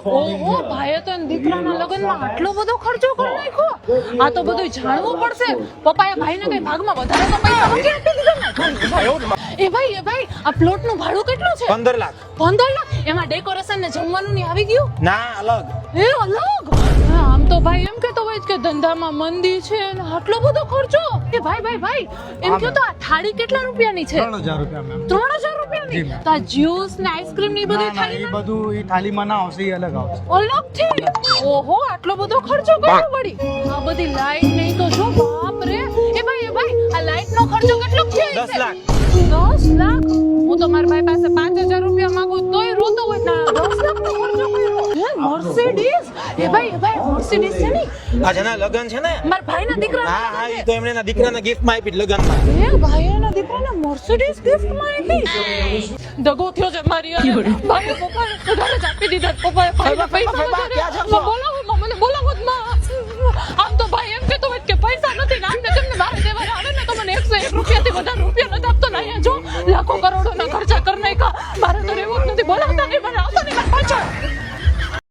ઓહો, ભાઈએ તો એના દીકરાના લગ્નમાં આટલો બધો ખર્ચો કરી નાખ્યો. આ તો બધું જાણવું પડશે. પપ્પાએ ભાઈને કઈ ભાગમાં વધારે તો પૈસા નથી આપી દીધા ને? એ ભાઈ આ પ્લોટનું ભાડું કેટલું છે? 15 લાખ. 15 લાખ? એમાં ડેકોરેશન ને જમવાનું ની આવી ગયું? ના, અલગ. એ અલગ? આમ તો ભાઈ એમ કેતો હોય કે ધંધામાં મંદી છે અને આટલો બધો ખર્ચો. એ ભાઈ એમ કે તો આ થાળી કેટલા રૂપિયાની છે? 3000 રૂપિયા મેમ. 3000 રૂપિયાની? તો આ જ્યુસ ને આઈસ્ક્રીમ ને બધી એ થાળી બધું એ થાળીમાં ના આવશે, એ અલગ આવશે. અલગથી? ઓહો, આટલો બધો ખર્ચો કર્યો વળી. આ બધી લાઈટ નહીં તો જો, બાપ રે. એ ભાઈ આ લાઈટ નો ખર્ચો કેટલો છે? 10 લાખ. 10 લાખ? હું તો મારા ભાઈ પાસે 5000 રૂપિયા માંગુ તોય રોતો હોય. ના, 10 લાખ નો ખર્ચો કર્યો. મર્સિડીઝ? એ ભાઈ મર્સિડીઝ છે ને? આ જેના લગન છે ને, મારા ભાઈના દીકરાના હા, લગ્ન ઈ તો એમને એના દીકરાના ગિફ્ટમાં આપી લગનમાં. છે. એ ભાઈના દીકરાને મર્સિડીઝ ગિફ્ટમાં આપી? દગો થયો છે મારી યાર. ભાઈ પપ્પાએ વધારે જ આપી દીધા. પપ્પાએ પૈસા વધારે. મને બોલાવો જ માં. આમ તો ભાઈ એમ કહેતો હોય કે પૈસા નથી ને આમને તમને મારે તહેવાર આવે ને તો મને 101 રૂપિયાથી વધારે રૂપિયા નથી આપતો ને અહીંયા જો લાખો કરોડોના ખર્ચા કરી નાખ્યા. મારે તો